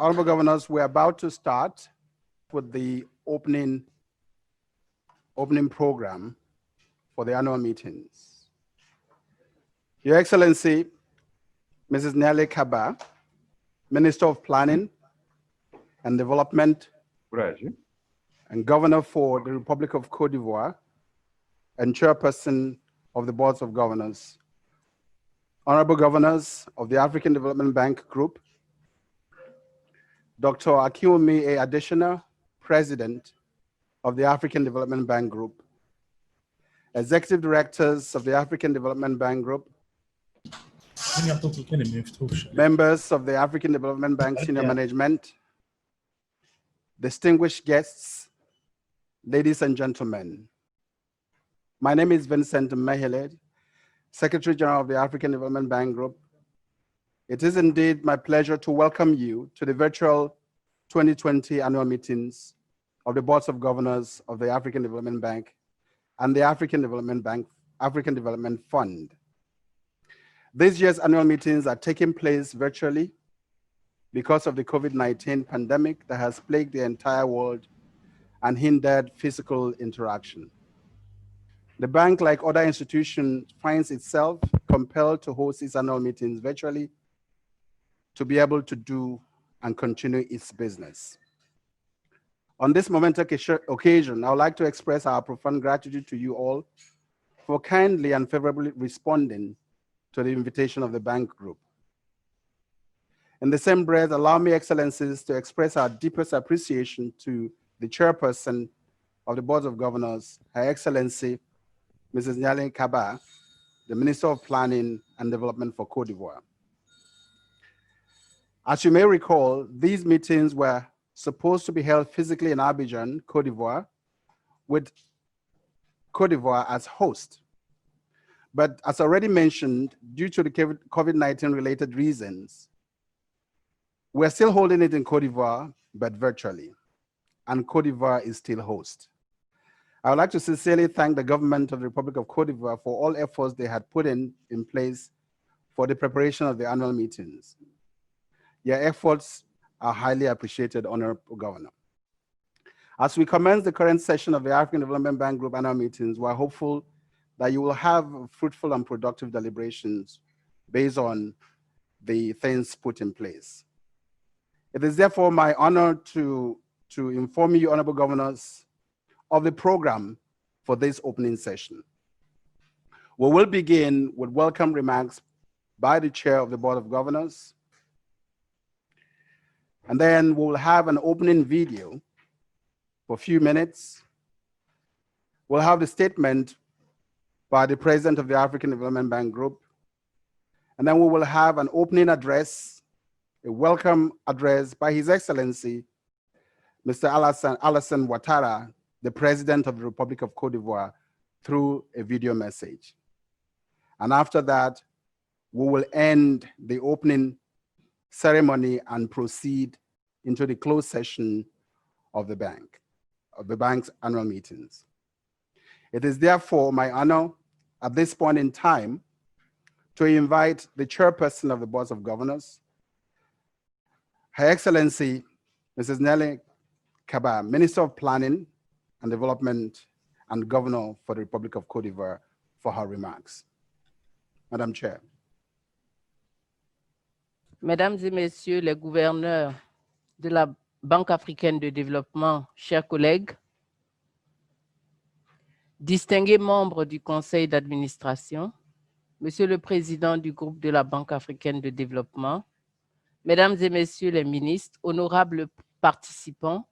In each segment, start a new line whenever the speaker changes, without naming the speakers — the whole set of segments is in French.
Honorable Governors, we're about to start with the opening program for the annual meetings. Your Excellency, Mrs. Nelly Kaba, Minister of Planning and Development and Governor for the Republic of Cote d'Ivoire and Chairperson of the Boards of Governors, Honorable Governors of the African Development Bank Group, Dr. Akiwumi A. Additional, President of the African Development Bank Group, Executive Directors of the African Development Bank Group, members of the African Development Bank Senior Management, distinguished guests, ladies and gentlemen. My name is Vincent Mehele, Secretary General of the African Development Bank Group. It is indeed my pleasure to welcome you to the virtual 2020 annual meetings of the Boards of Governors of the African Development Bank and the African Development Fund. This year's annual meetings are taking place virtually because of the COVID-19 pandemic that has plagued the entire world and hindered physical interaction. The bank, like other institutions, finds itself compelled to host its annual meetings virtually to be able to do and continue its business. On this momentous occasion, I would like to express our profound gratitude to you all for kindly and favorably responding to the invitation of the bank group. In the same breath, allow me, Excellencies, to express our deepest appreciation to the Chairperson of the Board of Governors, Her Excellency, Mrs. Nyale Kaba, the Minister of Planning and Development for Cote d'Ivoire. As you may recall, these meetings were supposed to be held physically in Abidjan, Cote d'Ivoire, with Cote d'Ivoire as host. But as already mentioned, due to the COVID-19 related reasons, we're still holding it in Cote d'Ivoire, but virtually, and Cote d'Ivoire is still host. I would like to sincerely thank the government of the Republic of Cote d'Ivoire for all efforts they had put in place for the preparation of the annual meetings. Your efforts are highly appreciated, Honorable Governor. As we commence the current session of the African Development Bank Group annual meetings, we're hopeful that you will have fruitful and productive deliberations based on the things put in place. It is therefore my honor to inform you, Honorable Governors, of the program for this opening session. We will begin with welcome remarks by the Chair of the Board of Governors, and then we'll have an opening video for a few minutes. We'll have the statement by the President of the African Development Bank Group, and then we will have an opening address, a welcome address by His Excellency, Mr. Alassane Ouattara, the President of the Republic of Cote d'Ivoire, through a video message. And after that, we will end the opening ceremony and proceed into the closed session of the bank's annual meetings. It is therefore my honor at this point in time to invite the Chairperson of the Board of Governors, Her Excellency, Mrs. Nelly Kaba, Minister of Planning and Development and Governor for the Republic of Cote d'Ivoire, for her remarks. Madam Chair.
Mesdames et Messieurs les gouverneurs de la Banque africaine de développement, chers collègues, distingués membres du conseil d'administration, Monsieur le Président du groupe de la Banque africaine de développement, Mesdames et Messieurs les ministres, honorables participants,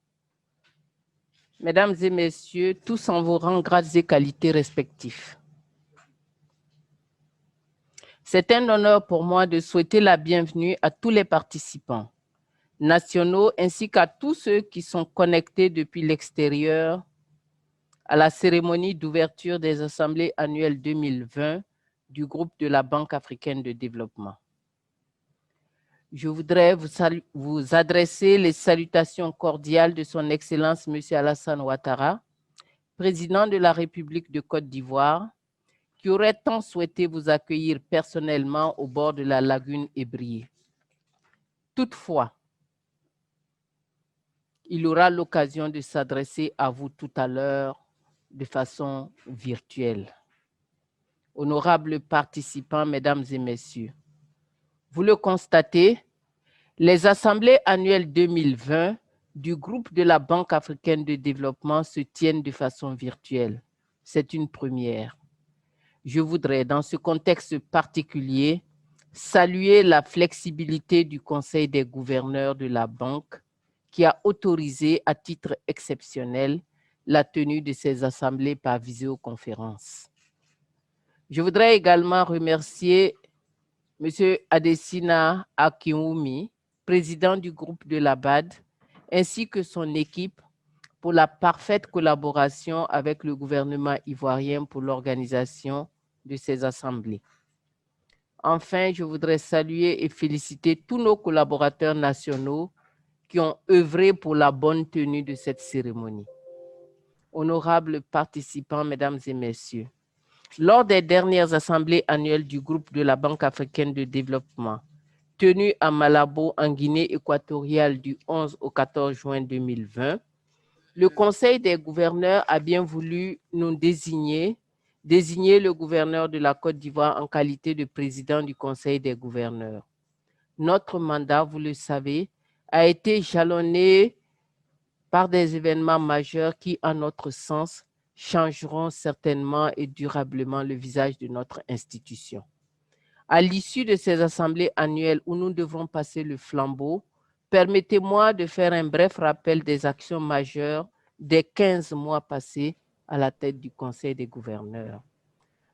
Mesdames et Messieurs, tous en vos rangs, grades et qualités respectifs. C'est un honneur pour moi de souhaiter la bienvenue à tous les participants nationaux ainsi qu'à tous ceux qui sont connectés depuis l'extérieur à la cérémonie d'ouverture des assemblées annuelles 2020 du groupe de la Banque africaine de développement. Je voudrais vous adresser les salutations cordiales de son Excellence M. Alassane Ouattara, président de la République de Côte d'Ivoire, qui aurait tant souhaité vous accueillir personnellement au bord de la lagune Ébrié. Toutefois, Il aura l'occasion de s'adresser à vous tout à l'heure de façon virtuelle. Honorables participants, mesdames et messieurs, vous le constatez, les assemblées annuelles 2020 du groupe de la Banque africaine de développement se tiennent de façon virtuelle. C'est une première. Je voudrais, dans ce contexte particulier, saluer la flexibilité du Conseil des gouverneurs de la Banque qui a autorisé à titre exceptionnel la tenue de ces assemblées par visioconférence. Je voudrais également remercier M. Adesina Akinwumi, président du groupe de la BAD, ainsi que son équipe pour la parfaite collaboration avec le gouvernement ivoirien pour l'organisation de ces assemblées. Enfin, je voudrais saluer et féliciter tous nos collaborateurs nationaux qui ont œuvré pour la bonne tenue de cette cérémonie. Honorables participants, mesdames et messieurs, lors des dernières assemblées annuelles du groupe de la Banque africaine de développement, tenues à Malabo, en Guinée équatoriale du 11 au 14 juin 2020, le Conseil des gouverneurs a bien voulu nous désigner le gouverneur de la Côte d'Ivoire en qualité de président du Conseil des gouverneurs. Notre mandat, vous le savez, a été jalonné par des événements majeurs qui, à notre sens, changeront certainement et durablement le visage de notre institution. À l'issue de ces assemblées annuelles où nous devrons passer le flambeau, permettez-moi de faire un bref rappel des actions majeures des 15 mois passés à la tête du Conseil des gouverneurs.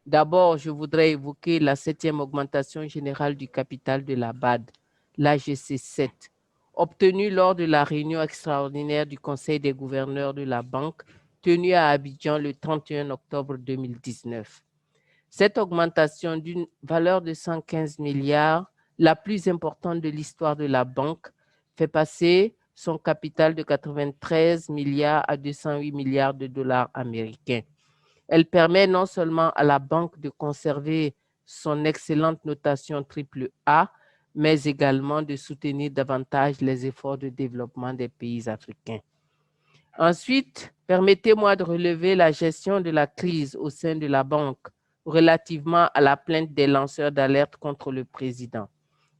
D'abord, je voudrais évoquer la 7e augmentation générale du capital de la BAD, l'AGC 7, obtenue lors de la réunion extraordinaire du Conseil des gouverneurs de la Banque, tenue à Abidjan le 31 octobre 2019. Cette augmentation d'une valeur de 115 milliards, la plus importante de l'histoire de la banque, fait passer son capital de 93 milliards à 208 milliards de dollars américains. Elle permet non seulement à la banque de conserver son excellente notation AAA, mais également de soutenir davantage les efforts de développement des pays africains. Ensuite, permettez-moi de relever la gestion de la crise au sein de la banque relativement à la plainte des lanceurs d'alerte contre le président.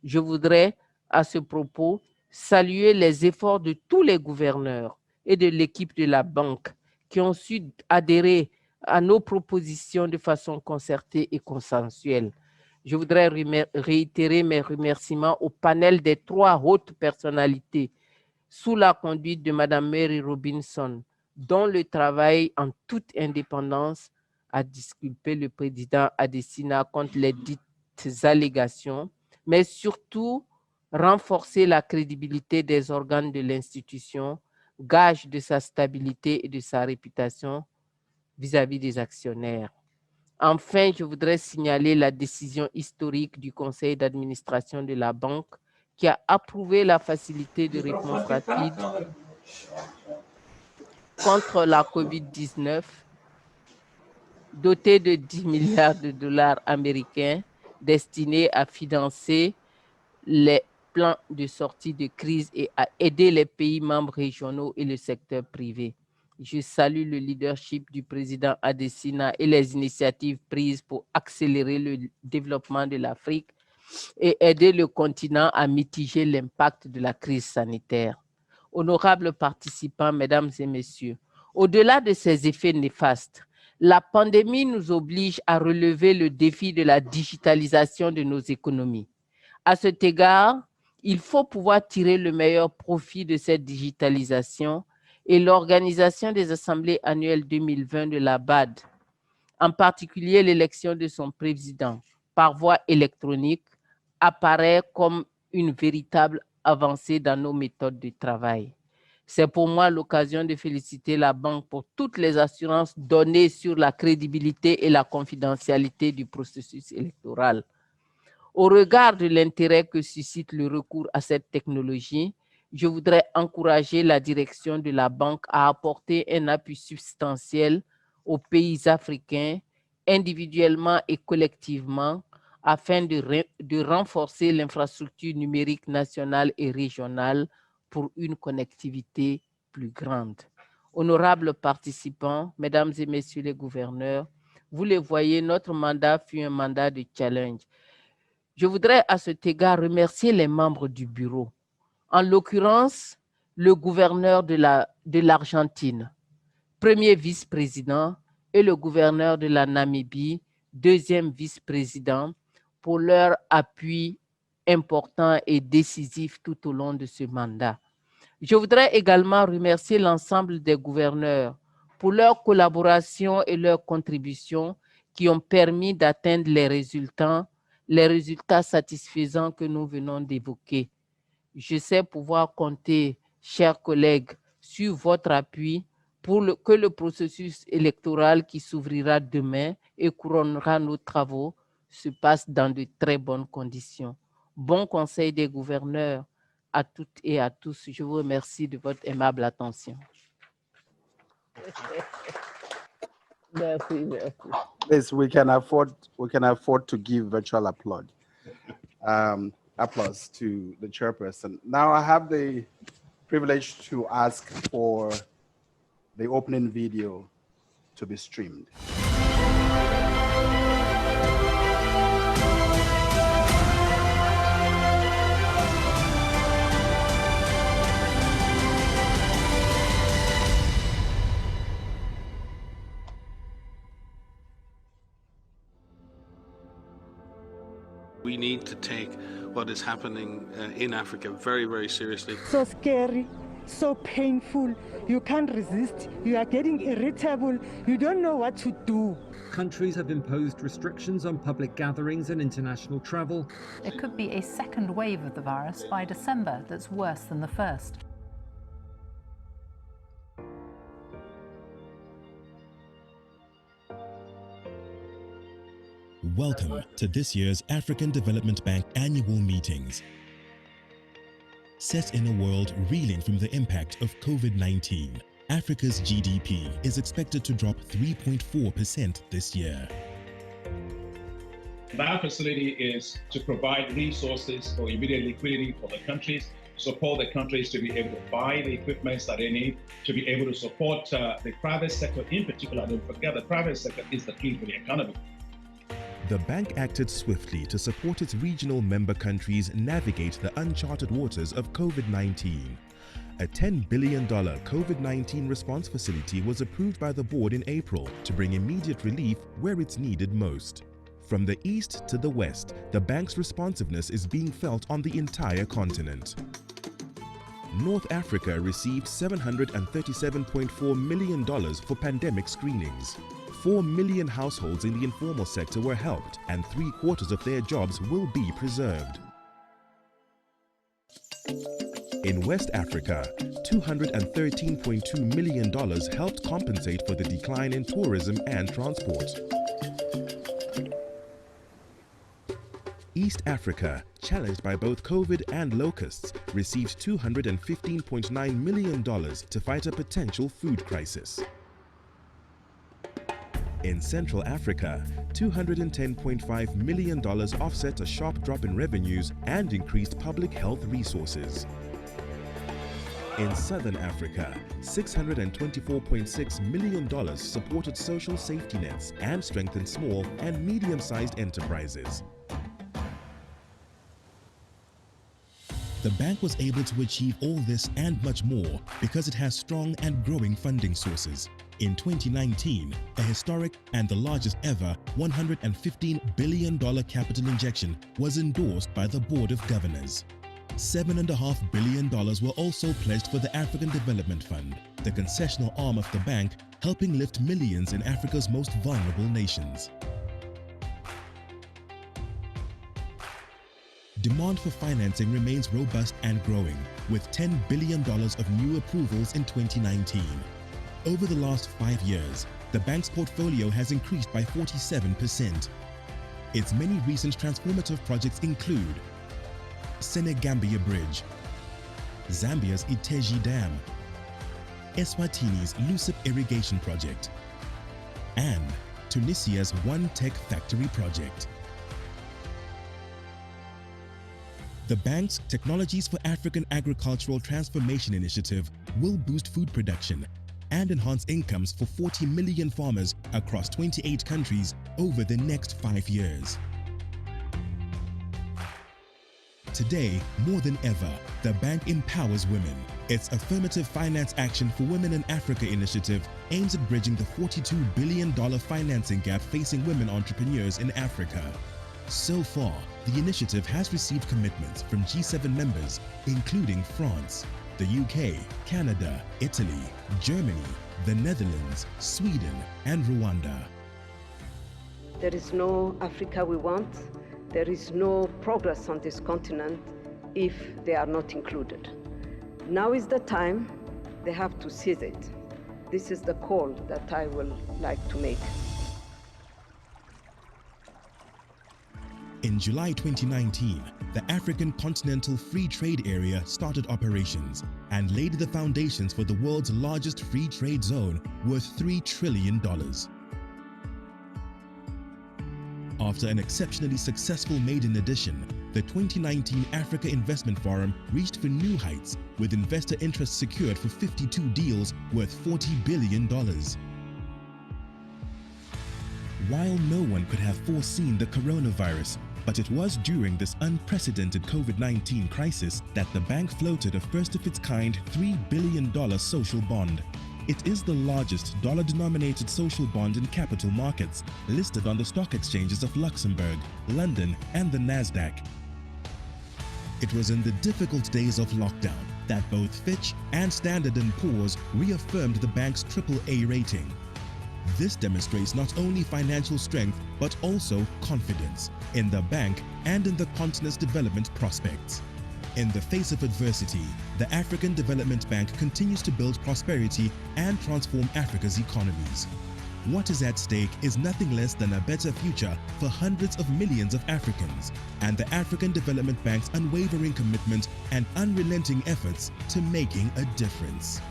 Je voudrais, à ce propos, saluer les efforts de tous les gouverneurs et de l'équipe de la banque qui ont su adhérer à nos propositions de façon concertée et consensuelle. Je voudrais réitérer mes remerciements au panel des 3 hautes personnalités sous la conduite de Mme Mary Robinson, dont le travail en toute indépendance a disculpé le président Adesina contre les dites allégations, mais surtout renforcer la crédibilité des organes de l'institution, gage de sa stabilité et de sa réputation vis-à-vis des actionnaires. Enfin, je voudrais signaler la décision historique du conseil d'administration de la banque qui a approuvé la facilité de réponse rapide contre la COVID-19, dotée de 10 milliards de dollars américains destinés à financer les plans de sortie de crise et à aider les pays membres régionaux et le secteur privé. Je salue le leadership du président Adesina et les initiatives prises pour accélérer le développement de l'Afrique et aider le continent à mitiger l'impact de la crise sanitaire. Honorables participants, mesdames et messieurs, au-delà de ces effets néfastes, la pandémie nous oblige à relever le défi de la digitalisation de nos économies. À cet égard, il faut pouvoir tirer le meilleur profit de cette digitalisation et l'organisation des assemblées annuelles 2020 de la BAD, en particulier l'élection de son président par voie électronique, apparaît comme une véritable avancée dans nos méthodes de travail. C'est pour moi l'occasion de féliciter la Banque pour toutes les assurances données sur la crédibilité et la confidentialité du processus électoral. Au regard de l'intérêt que suscite le recours à cette technologie, je voudrais encourager la direction de la Banque à apporter un appui substantiel aux pays africains, individuellement et collectivement, afin de renforcer l'infrastructure numérique nationale et régionale pour une connectivité plus grande. Honorables participants, mesdames et messieurs les gouverneurs, vous le voyez, notre mandat fut un mandat de challenge. Je voudrais à cet égard remercier les membres du bureau, en l'occurrence le gouverneur de l'Argentine, premier vice-président, et le gouverneur de la Namibie, deuxième vice-président, pour leur appui important et décisif tout au long de ce mandat. Je voudrais également remercier l'ensemble des gouverneurs pour leur collaboration et leur contribution qui ont permis d'atteindre les résultats satisfaisants que nous venons d'évoquer. Je sais pouvoir compter, chers collègues, sur votre appui pour que le processus électoral qui s'ouvrira demain et couronnera nos travaux se passe dans de très bonnes conditions. Bon conseil des gouverneurs à toutes et à tous. Je vous remercie de votre aimable attention. Merci, merci.
Yes, we can afford to give virtual applause to the chairperson. Now I have the privilege to ask for the opening video to be streamed.
We need to take what is happening in Africa very, very seriously.
So scary, so painful. You can't resist. You are getting irritable. You don't know what to do.
Countries have imposed restrictions on public gatherings and international travel.
There could be a second wave of the virus by December that's worse than the first.
Welcome to this year's African Development Bank annual meetings. Set in a world reeling from the impact of COVID-19, Africa's GDP is expected to drop 3.4% this year.
Our facility is to provide resources for immediate liquidity for the countries, support the countries to be able to buy the equipment that they need, to be able to support the private sector in particular. Don't forget, the private sector is the key for the economy.
The bank acted swiftly to support its regional member countries navigate the uncharted waters of COVID-19. A $10 billion COVID-19 response facility was approved by the board in April to bring immediate relief where it's needed most. From the east to the west, the bank's responsiveness is being felt on the entire continent. North Africa received $737.4 million for pandemic screenings. 4 million households in the informal sector were helped, and 3/4 of their jobs will be preserved. In West Africa, $213.2 million helped compensate for the decline in tourism and transport. East Africa, challenged by both COVID and locusts, received $215.9 million to fight a potential food crisis. In Central Africa, $210.5 million offset a sharp drop in revenues and increased public health resources. In Southern Africa, $624.6 million supported social safety nets and strengthened small and medium-sized enterprises. The bank was able to achieve all this and much more because it has strong and growing funding sources. In 2019, a historic and the largest ever $115 billion capital injection was endorsed by the Board of Governors. $7.5 billion were also pledged for the African Development Fund, the concessional arm of the bank, helping lift millions in Africa's most vulnerable nations. Demand for financing remains robust and growing, with $10 billion of new approvals in 2019. Over the last 5 years, the bank's portfolio has increased by 47%. Its many recent transformative projects include Senegambia Bridge, Zambia's Iteji Dam, Eswatini's Lusip Irrigation Project, and Tunisia's One Tech Factory Project. The bank's Technologies for African Agricultural Transformation Initiative will boost food production and enhance incomes for 40 million farmers across 28 countries over the next 5 years. Today, more than ever, the bank empowers women. Its Affirmative Finance Action for Women in Africa initiative aims at bridging the $42 billion financing gap facing women entrepreneurs in Africa. So far, the initiative has received commitments from G7 members, including France, the UK, Canada, Italy, Germany, the Netherlands, Sweden, and Rwanda.
There is no Africa we want. There is no progress on this continent if they are not included. Now is the time. They have to seize it. This is the call that I will like to make.
In July 2019, the African Continental Free Trade Area started operations and laid the foundations for the world's largest free trade zone worth $3 trillion. After an exceptionally successful maiden edition, the 2019 Africa Investment Forum reached for new heights with investor interest secured for 52 deals worth $40 billion. While no one could have foreseen the coronavirus, but it was during this unprecedented COVID-19 crisis that the bank floated a first-of-its-kind $3 billion social bond. It is the largest dollar-denominated social bond in capital markets, listed on the stock exchanges of Luxembourg, London, and the Nasdaq. It was in the difficult days of lockdown that both Fitch and Standard & Poor's reaffirmed the bank's AAA rating. This demonstrates not only financial strength, but also confidence in the bank and in the continent's development prospects. In the face of adversity, the African Development Bank continues to build prosperity and transform Africa's economies. What is at stake is nothing less than a better future for hundreds of millions of Africans, and the African Development Bank's unwavering commitment and unrelenting efforts to making a difference.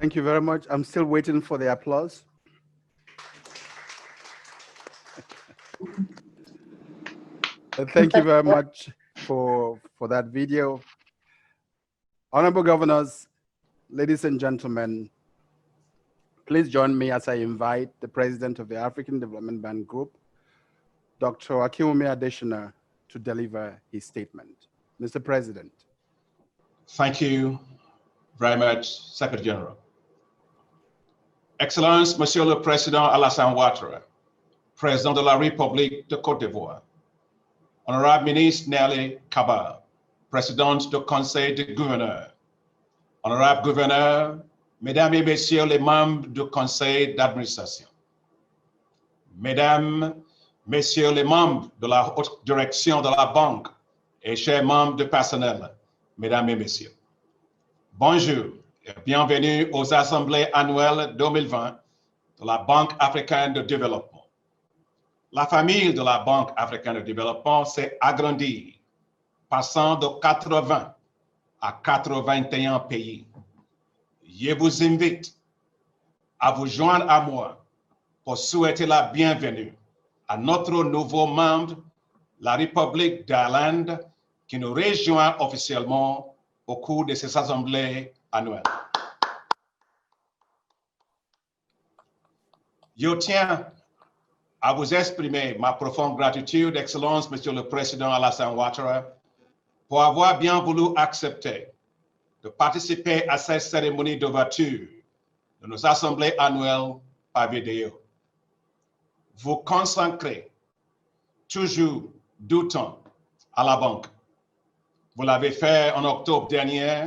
Thank you very much. I'm still waiting for the applause. Thank you very much for that video. Honorable governors, ladies and gentlemen, please join me as I invite the President of the African Development Bank Group, Dr. Akinwumi Adesina, to deliver his statement. Mr. President.
Thank you very much, Secretary General. Excellence, Monsieur le Président Alassane Ouattara, Président de la République de Côte d'Ivoire, Honorable Ministre Nelly Kaba, Présidente du Conseil des gouverneurs, Honorable Gouverneur, Mesdames et Messieurs les membres du Conseil d'administration, Mesdames, Messieurs les membres de la haute direction de la banque et chers membres du personnel, Mesdames et Messieurs, bonjour. Bienvenue aux assemblées annuelles 2020 de la Banque africaine de développement. La famille de la Banque africaine de développement s'est agrandie, passant de 80 à 81 pays. Je vous invite à vous joindre à moi pour souhaiter la bienvenue à notre nouveau membre, la République d'Irlande, qui nous rejoint officiellement au cours de ces assemblées annuelles. Je tiens à vous exprimer ma profonde gratitude, Excellence, Monsieur le Président Alassane Ouattara, pour avoir bien voulu accepter de participer à cette cérémonie d'ouverture de nos assemblées annuelles par vidéo. Vous consacrez toujours du temps à la banque. Vous l'avez fait en octobre dernier,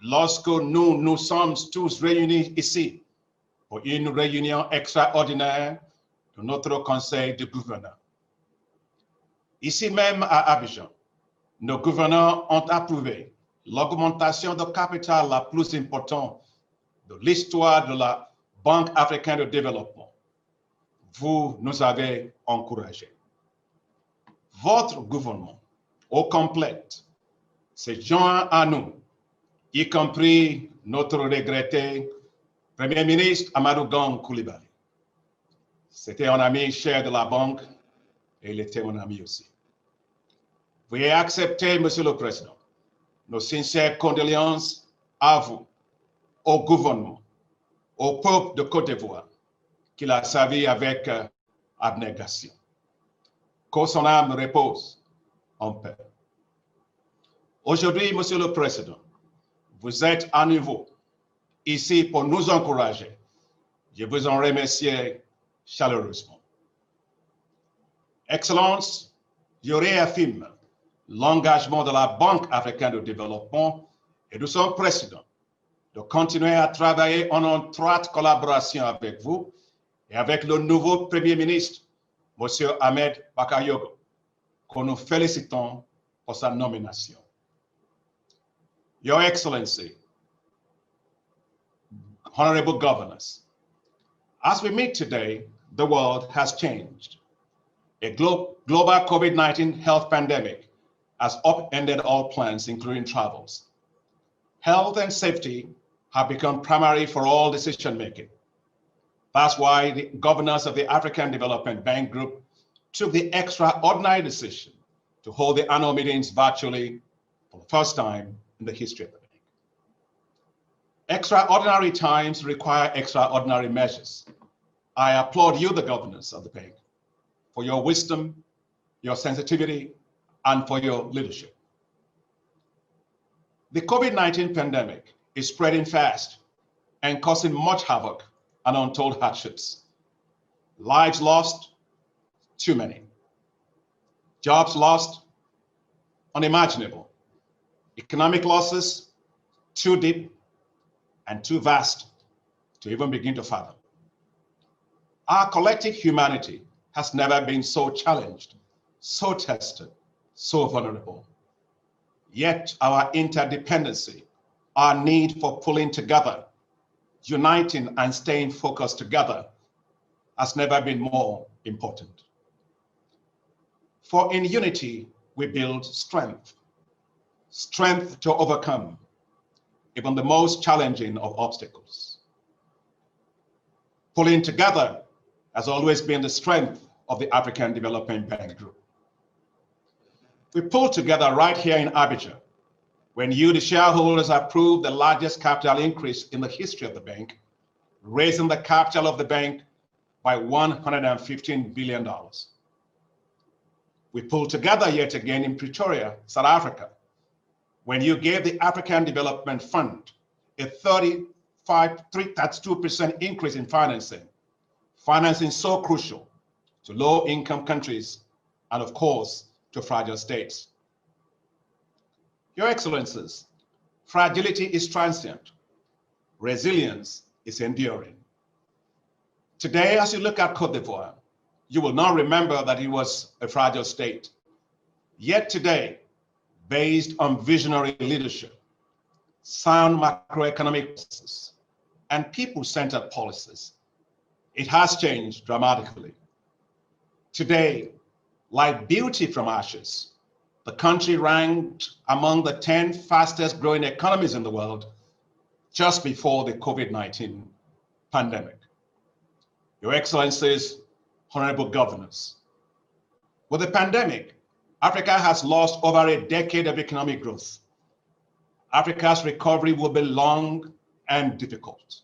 lorsque nous nous sommes tous réunis ici pour une réunion extraordinaire de notre Conseil de gouverneurs. Ici même à Abidjan, nos gouverneurs ont approuvé l'augmentation de capital la plus importante de l'histoire de la Banque africaine de développement. Vous nous avez encouragés. Votre gouvernement, au complet,
se joint à nous, y compris notre regretté Premier ministre Amadou Gang Coulibaly. C'était un ami cher de la banque et il était mon ami aussi. Veuillez accepter, Monsieur le Président, nos sincères condoléances à vous, au gouvernement, au peuple de Côte d'Ivoire, qu'il a servi avec abnégation. Que son âme repose en paix. Aujourd'hui, Monsieur le Président, vous êtes à nouveau ici pour nous encourager. Je vous en remercie chaleureusement. Excellence, je réaffirme l'engagement de la Banque africaine de développement et de son président de continuer à travailler en étroite collaboration avec vous et avec le nouveau Premier ministre, M. Ahmed Bakayoko, que nous félicitons pour sa nomination. Your Excellency, honorable governors, as we meet today, the world has changed. A global COVID-19 health pandemic has upended all plans, including travels. Health and safety have become primary for all decision-making. That's why the governors of the African Development Bank Group took the extraordinary decision to hold the annual meetings virtually for the first time in the history of the bank. Extraordinary times require extraordinary measures. I applaud you, the governors of the bank, for your wisdom, your sensitivity, and for your leadership. The COVID-19 pandemic is spreading fast and causing much havoc and untold hardships. Lives lost, too many. Jobs lost, unimaginable. Economic losses, too deep and too vast to even begin to fathom. Our collective humanity has never been so challenged, so tested, so vulnerable. Yet our interdependency, our need for pulling together, uniting and staying focused together has never been more important. For in unity, we build strength, strength to overcome even the most challenging of obstacles. Pulling together has always been the strength of the African Development Bank Group. We pulled together right here in Abidjan when you, the shareholders, approved the largest capital increase in the history of the bank, raising the capital of the bank by $115 billion. We pulled together yet again in Pretoria, South Africa, when you gave the African Development Fund a 32% increase in financing so crucial to low-income countries and, of course, to fragile states. Your Excellencies, fragility is transient. Resilience is enduring. Today, as you look at Côte d'Ivoire, you will not remember that it was a fragile state. Yet today, based on visionary leadership, sound macroeconomic policies, and people-centered policies, it has changed dramatically. Today, like beauty from ashes, the country ranked among the 10 fastest growing economies in the world just before the COVID-19 pandemic. Your Excellencies, honorable governors, with the pandemic, Africa has lost over a decade of economic growth. Africa's recovery will be long and difficult.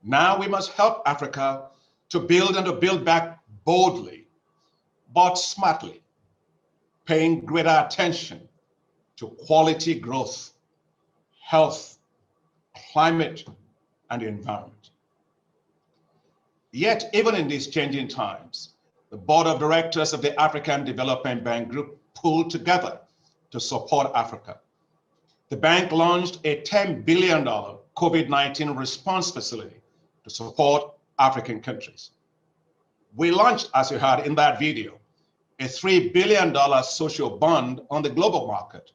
Now we must help Africa to build and to build back boldly, but smartly, paying greater attention to quality growth, health, climate, and the environment. Yet, even in these changing times, the board of directors of the African Development Bank Group pulled together to support Africa. The bank launched a $10 billion COVID-19 response facility to support African countries. We launched, as you heard in that video, a $3 billion social bond on the global market,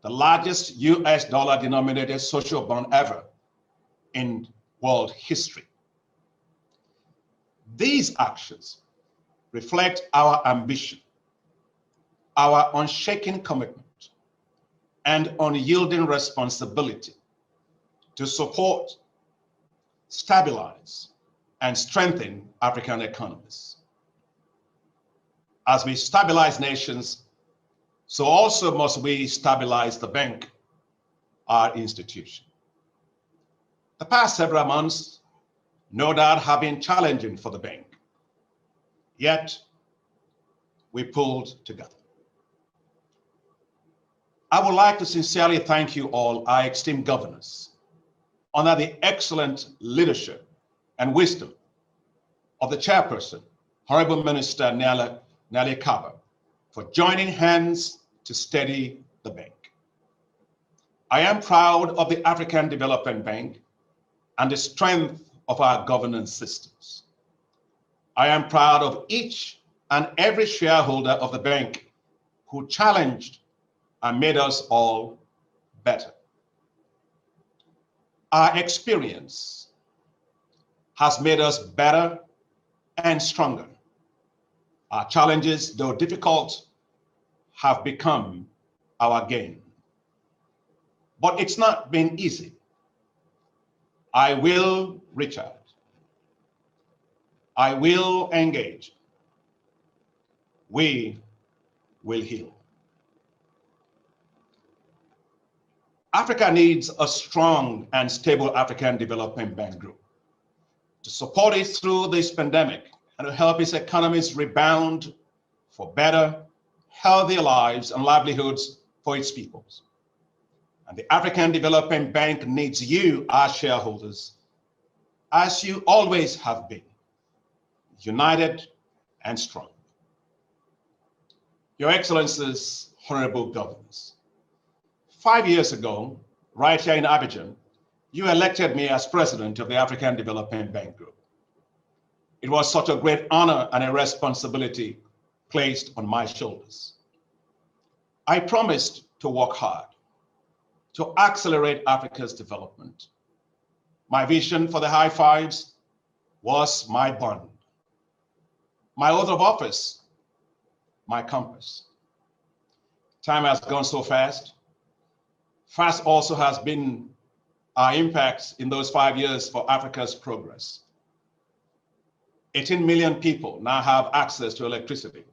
the largest US dollar denominated social bond ever in world history. These actions reflect our ambition, our unshaken commitment and unyielding responsibility to support, stabilize, and strengthen African economies. As we stabilize nations, so also must we stabilize the bank, our institution. The past several months, no doubt, have been challenging for the bank, yet we pulled together. I would like to sincerely thank you all, our esteemed governors, under the excellent leadership and wisdom of the chairperson, Honorable Minister Nelly Kaba, for joining hands to steady the bank. I am proud of the African Development Bank and the strength of our governance systems. I am proud of each and every shareholder of the bank who challenged and made us all better. Our experience has made us better and stronger. Our challenges, though difficult, have become our gain. But it's not been easy. I will reach out. I will engage. We will heal. Africa needs a strong and stable African Development Bank Group to support it through this pandemic and to help its economies rebound for better, healthier lives and livelihoods for its peoples. And the African Development Bank needs you, our shareholders, as you always have been, united and strong. Your Excellencies, Honorable Governors, 5 years ago, right here in Abidjan, you elected me as president of the African Development Bank Group. It was such a great honor and a responsibility placed on my shoulders. I promised to work hard to accelerate Africa's development. My vision for the high fives was my bond. My oath of office, my compass. Time has gone so fast. Fast also has been our impacts in those 5 years for Africa's progress. 18 million people now have access to electricity.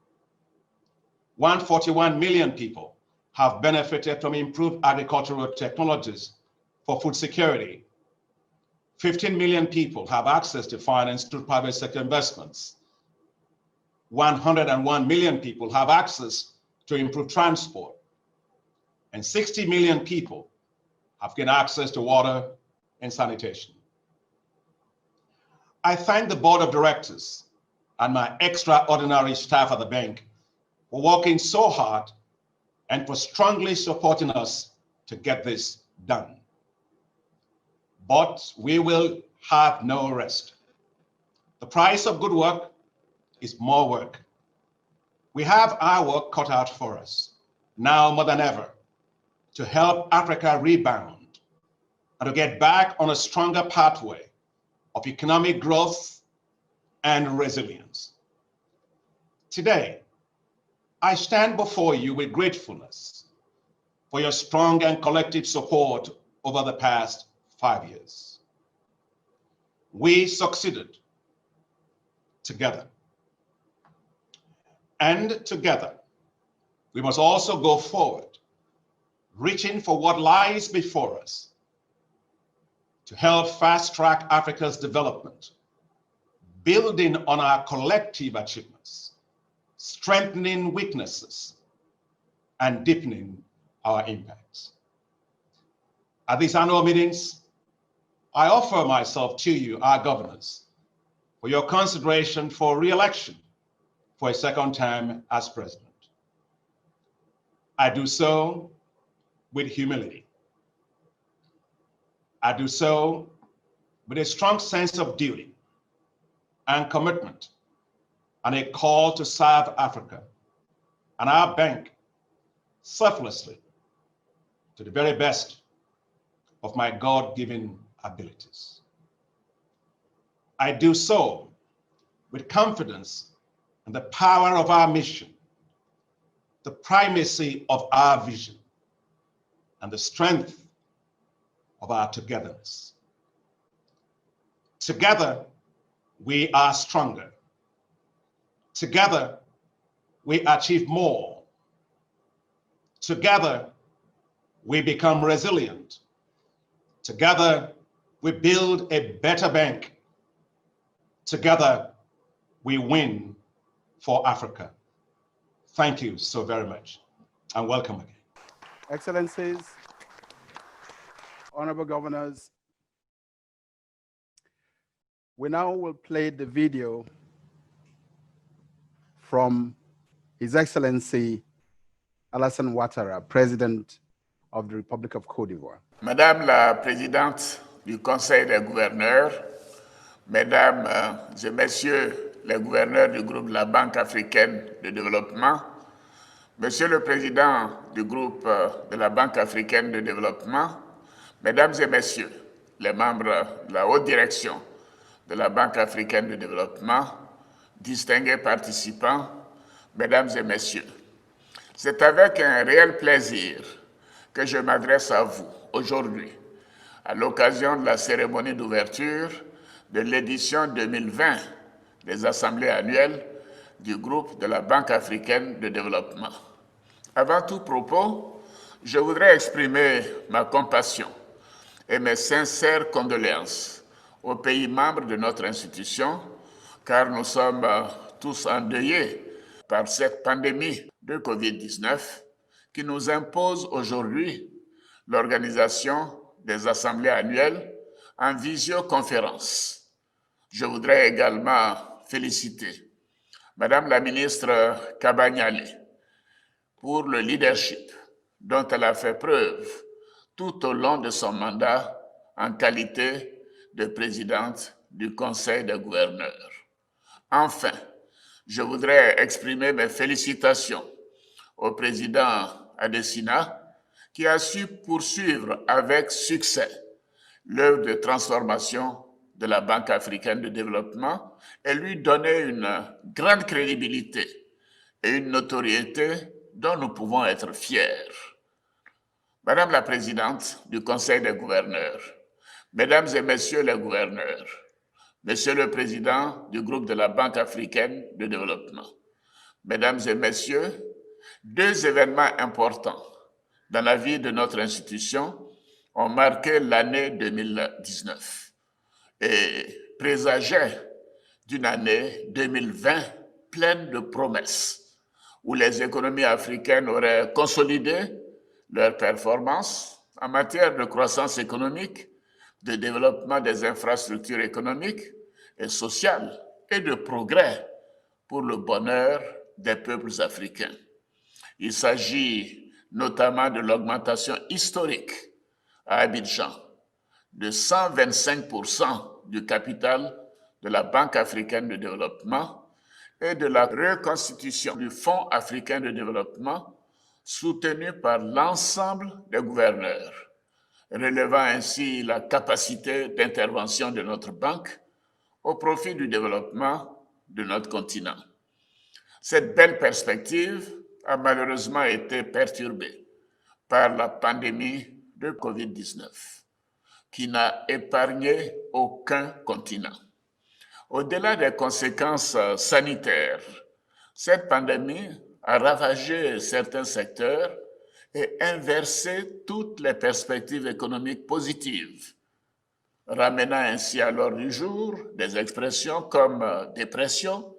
141 million people have benefited from improved agricultural technologies for food security. 15 million people have access to finance through private sector investments. 101 million people have access to improved transport. And 60 million people have gained access to water and sanitation. I thank the board of directors and my extraordinary staff at the bank for working so hard and for strongly supporting us to get this done. But we will have no rest. The price of good work is more work. We have our work cut out for us, now more than ever, to help Africa rebound and to get back on a stronger pathway of economic growth and resilience. Today, I stand before you with gratefulness for your strong and collective support over the past 5 years. We succeeded together. And together, we must also go forward, reaching for what lies before us to help fast-track Africa's development, building on our collective achievements, strengthening weaknesses, and deepening our impacts. At these annual meetings, I offer myself to you, our governors, for your consideration for re-election for a second term as president. I do so with humility. I do so with a strong sense of duty and commitment and a call to serve Africa and our bank selflessly to the very best of my God-given abilities. I do so with confidence in the power of our mission, the primacy of our vision, and the strength of our togetherness. Together, we are stronger. Together, we achieve more. Together, we become resilient. Together, we build a better bank. Together, we win for Africa. Thank you so very much, and welcome again.
Excellencies, honorable governors, we now will play the video from His Excellency Alassane Ouattara, President of the Republic of Côte d'Ivoire.
Madame la Présidente du Conseil des gouverneurs, Mesdames et Messieurs les gouverneurs du groupe de la Banque africaine de développement, Monsieur le Président du groupe de la Banque africaine de développement, Mesdames et Messieurs les membres de la haute direction de la Banque africaine de développement, distingués participants, Mesdames et Messieurs, c'est avec un réel plaisir que je m'adresse à vous aujourd'hui, à l'occasion de la cérémonie d'ouverture de l'édition 2020 des assemblées annuelles du groupe de la Banque africaine de développement. Avant tout propos, je voudrais exprimer ma compassion et mes sincères condoléances aux pays membres de notre institution, car nous sommes tous endeuillés par cette pandémie de COVID-19 qui nous impose aujourd'hui l'organisation des assemblées annuelles en visioconférence. Je voudrais également féliciter Madame la ministre Kabagnali pour le leadership dont elle a fait preuve tout au long de son mandat en qualité de présidente du Conseil des gouverneurs. Enfin, je voudrais exprimer mes félicitations au président Adesina qui a su poursuivre avec succès l'œuvre de transformation de la Banque africaine de développement et lui donner une grande crédibilité et une notoriété dont nous pouvons être fiers. Madame la Présidente du Conseil des gouverneurs, Mesdames et Messieurs les gouverneurs, Monsieur le Président du groupe de la Banque africaine de développement, Mesdames et Messieurs, deux événements importants dans la vie de notre institution ont marqué l'année 2019 et présageaient d'une année 2020 pleine de promesses, où les économies africaines auraient consolidé leurs performances en matière de croissance économique, de développement des infrastructures économiques et sociales et de progrès pour le bonheur des peuples africains. Il s'agit notamment de l'augmentation historique à Abidjan de 125% du capital de la Banque africaine de développement et de la reconstitution du Fonds africain de développement soutenu par l'ensemble des gouverneurs, relevant ainsi la capacité d'intervention de notre banque au profit du développement de notre continent. Cette belle perspective a malheureusement été perturbée par la pandémie de COVID-19, qui n'a épargné aucun continent. Au-delà des conséquences sanitaires, cette pandémie a ravagé certains secteurs et inversé toutes les perspectives économiques positives, ramenant ainsi à l'ordre du jour des expressions comme dépression,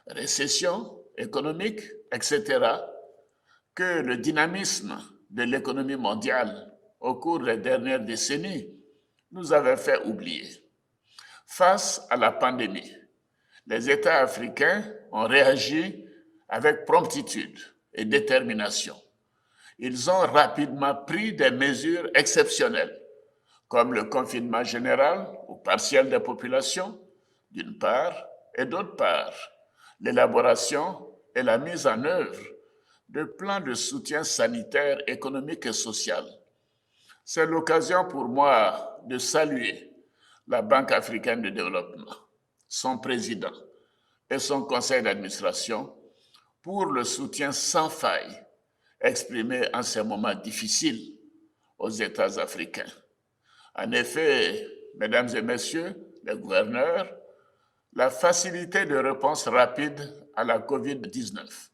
récession économique, etc., que le dynamisme de l'économie mondiale au cours des dernières décennies nous avait fait oublier. Face à la pandémie, les États africains ont réagi avec promptitude et détermination. Ils ont rapidement pris des mesures exceptionnelles, comme le confinement général ou partiel des populations, d'une part, et d'autre part, l'élaboration et la mise en œuvre de plans de soutien sanitaire, économique et social. C'est l'occasion pour moi de saluer la Banque africaine de développement, son président et son conseil d'administration pour le soutien sans faille exprimé en ces moments difficiles aux États africains. En effet, mesdames et messieurs les gouverneurs, la facilité de réponse rapide à la COVID-19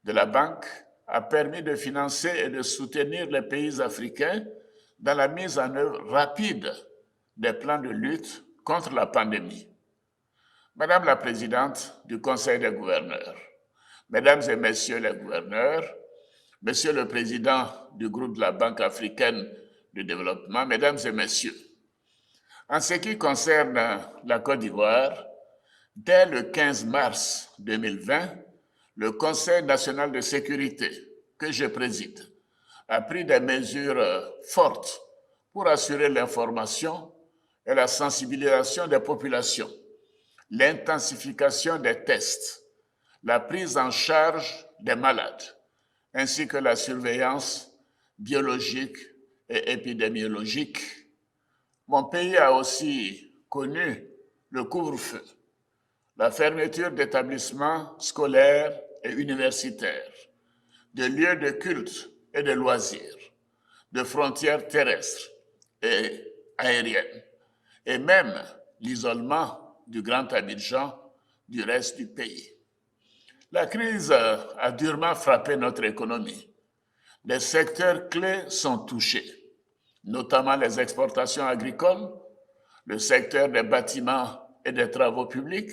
de la Banque a permis de financer et de soutenir les pays africains dans la mise en œuvre rapide des plans de lutte contre la pandémie. Madame la Présidente du Conseil des gouverneurs, Mesdames et Messieurs les gouverneurs, Monsieur le Président du groupe de la Banque africaine de développement, Mesdames et Messieurs, en ce qui concerne la Côte d'Ivoire, dès le 15 mars 2020, le Conseil national de sécurité que je préside a pris des mesures fortes pour assurer l'information et la sensibilisation des populations, l'intensification des tests, la prise en charge des malades, ainsi que la surveillance biologique et épidémiologique. Mon pays a aussi connu le couvre-feu, la fermeture d'établissements scolaires et universitaires, de lieux de culte et de loisirs, de frontières terrestres et aériennes, et même l'isolement du Grand Abidjan du reste du pays. La crise a durement frappé notre économie. Les secteurs clés sont touchés, notamment les exportations agricoles, le secteur des bâtiments et des travaux publics,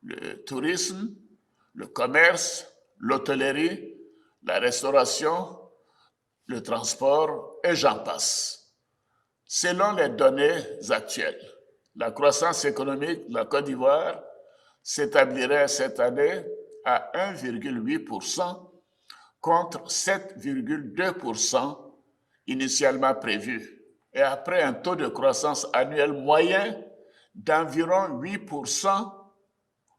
le tourisme, le commerce, l'hôtellerie, la restauration, le transport et j'en passe. Selon les données actuelles, la croissance économique de la Côte d'Ivoire s'établirait cette année à 1,8% contre 7,2% initialement prévu et après un taux de croissance annuel moyen d'environ 8%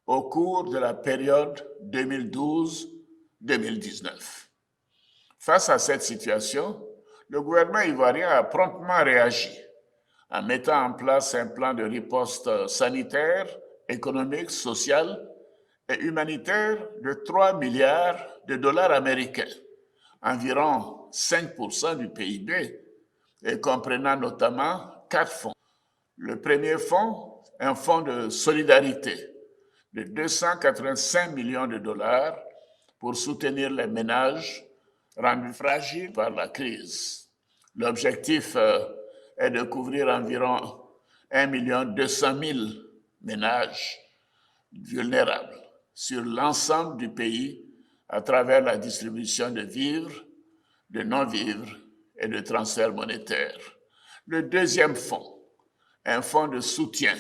au cours de la période 2012-2019. Face à cette situation, le gouvernement ivoirien a promptement réagi en mettant en place un plan de riposte sanitaire, économique, social et humanitaire de 3 milliards de dollars américains, environ 5% du PIB, et comprenant notamment 4 fonds. Le premier fonds, un fonds de solidarité de 285 millions de dollars pour soutenir les ménages rendus fragiles par la crise. L'objectif est de couvrir environ 1 200 000 ménages vulnérables sur l'ensemble du pays à travers la distribution de vivres, de non-vivres et de transferts monétaires. Le deuxième fonds, un fonds de soutien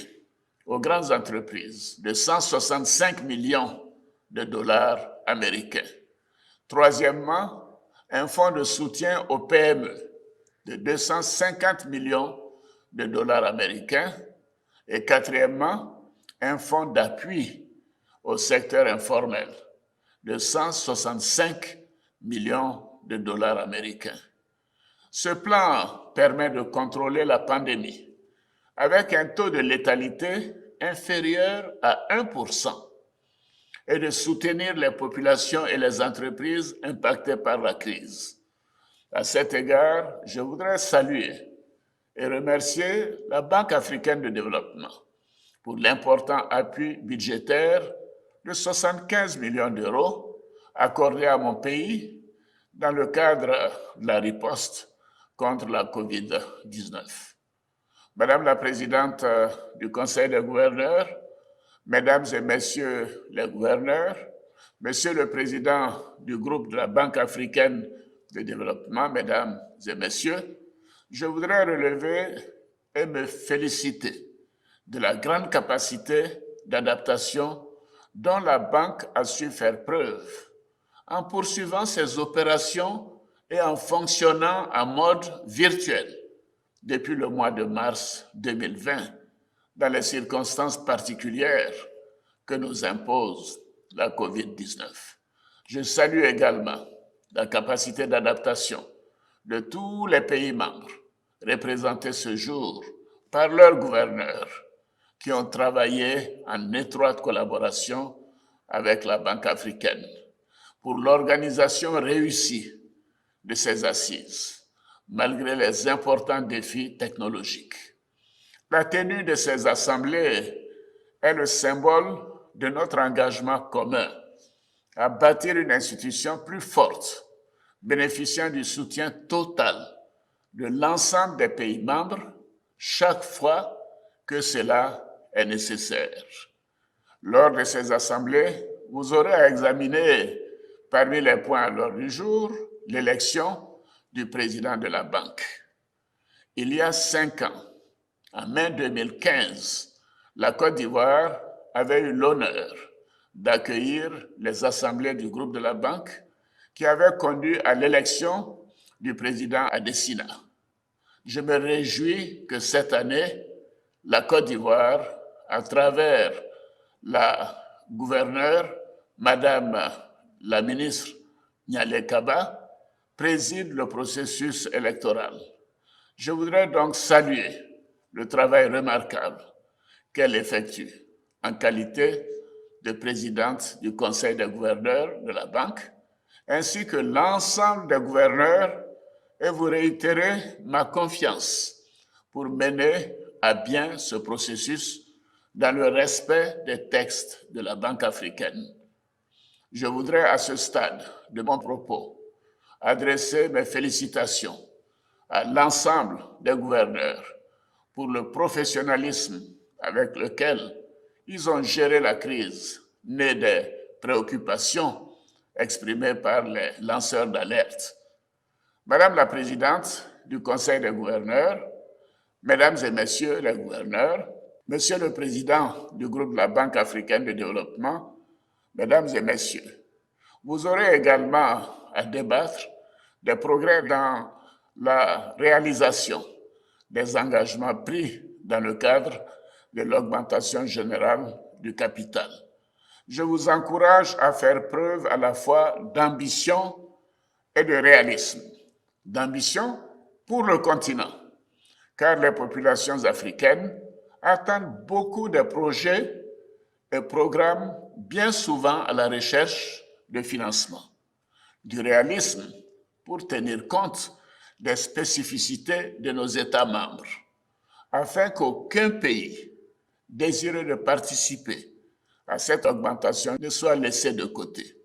aux grandes entreprises de 165 millions de dollars américains. Troisièmement, un fonds de soutien aux PME de 250 millions de dollars américains. Et quatrièmement, un fonds d'appui au secteur informel de 165 millions de dollars américains. Ce plan permet de contrôler la pandémie avec un taux de létalité inférieur à 1% et de soutenir les populations et les entreprises impactées par la crise. À cet égard, je voudrais saluer et remercier la Banque africaine de développement pour l'important appui budgétaire de 75 millions d'euros accordé à mon pays dans le cadre de la riposte contre la COVID-19. Madame la Présidente du Conseil des gouverneurs, Mesdames et Messieurs les gouverneurs, Monsieur le Président du groupe de la Banque africaine de développement, Mesdames et Messieurs, je voudrais relever et me féliciter de la grande capacité d'adaptation dont la Banque a su faire preuve en poursuivant ses opérations et en fonctionnant en mode virtuel depuis le mois de mars 2020 dans les circonstances particulières que nous impose la COVID-19. Je salue également la capacité d'adaptation de tous les pays membres représentés ce jour par leurs gouverneurs qui ont travaillé en étroite collaboration avec la Banque africaine pour l'organisation réussie de ces assises, malgré les importants défis technologiques. La tenue de ces assemblées est le symbole de notre engagement commun à bâtir une institution plus forte, bénéficiant du soutien total de l'ensemble des pays membres chaque fois que cela est nécessaire. Lors de ces assemblées, vous aurez à examiner parmi les points à l'ordre du jour l'élection du président de la banque. Il y a 5 ans, en mai 2015, la Côte d'Ivoire avait eu l'honneur d'accueillir les assemblées du groupe de la banque qui avaient conduit à l'élection du président Adesina. Je me réjouis que cette année, la Côte d'Ivoire, à travers la gouverneure, Madame la ministre Nyale Kaba, préside le processus électoral. Je voudrais donc saluer le travail remarquable qu'elle effectue en qualité de présidente du Conseil des gouverneurs de la banque, ainsi que l'ensemble des gouverneurs, et vous réitérer ma confiance pour mener à bien ce processus dans le respect des textes de la Banque africaine. Je voudrais à ce stade de mon propos adresser mes félicitations à l'ensemble des gouverneurs pour le professionnalisme avec lequel ils ont géré la crise née des préoccupations exprimées par les lanceurs d'alerte. Madame la présidente du Conseil des gouverneurs, mesdames et messieurs les gouverneurs, monsieur le président du groupe de la Banque africaine de développement, mesdames et messieurs, vous aurez également à débattre des progrès dans la réalisation des engagements pris dans le cadre de l'augmentation générale du capital. Je vous encourage à faire preuve à la fois d'ambition et de réalisme. D'ambition pour le continent, car les populations africaines attendent beaucoup de projets et programmes bien souvent à la recherche de financement. Du réalisme pour tenir compte des spécificités de nos États membres, afin qu'aucun pays désireux de participer à cette augmentation ne soit laissé de côté.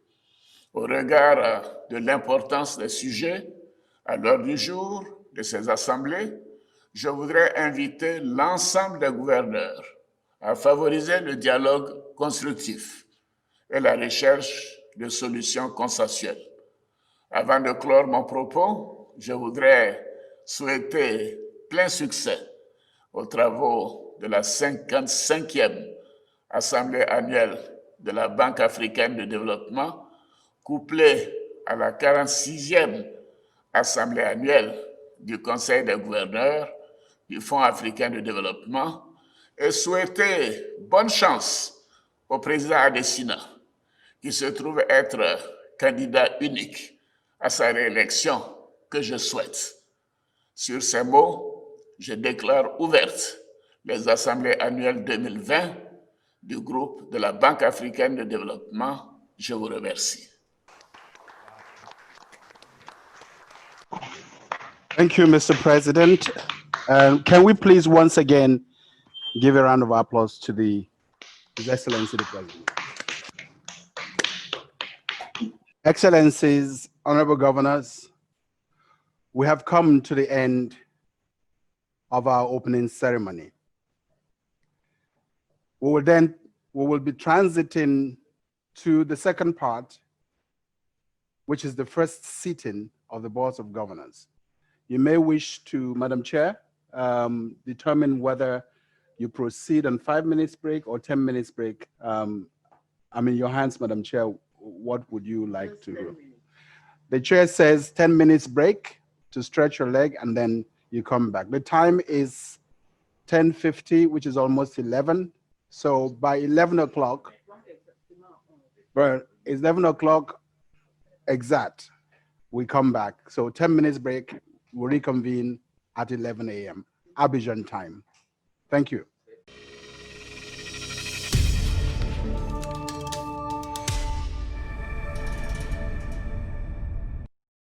Au regard de l'importance des sujets à l'ordre du jour de ces assemblées, je voudrais inviter l'ensemble des gouverneurs à favoriser le dialogue constructif et la recherche de solutions consensuelles. Avant de clore mon propos, je voudrais souhaiter plein succès aux travaux de la 55e Assemblée annuelle de la Banque africaine de développement, couplée à la 46e Assemblée annuelle du Conseil des gouverneurs du Fonds africain de développement, et souhaiter bonne chance au président Adesina, qui se trouve être candidat unique à sa réélection que je souhaite. Sur ces mots, je déclare ouvertes les assemblées annuelles 2020 du groupe de la Banque africaine de développement. Je vous remercie.
Thank you, Mr. President. Can we please once again give a round of applause to His Excellency the President. Excellencies, honorable governors, we have come to the end of our opening ceremony. We will be transiting to the second part, which is the first sitting of the boards of governors. You may wish to, Madam Chair, determine whether you proceed on 5 minutes break or 10 minutes break. I'm in your hands, Madam Chair. What would you like to do? The chair says 10 minutes break to stretch your leg, and then you come back. The time is 10:50, which is almost 11. So by 11 o'clock, it's 11 o'clock exact, we come back. So 10 minutes break, we'll reconvene at 11 a.m. Abidjan time. Thank you.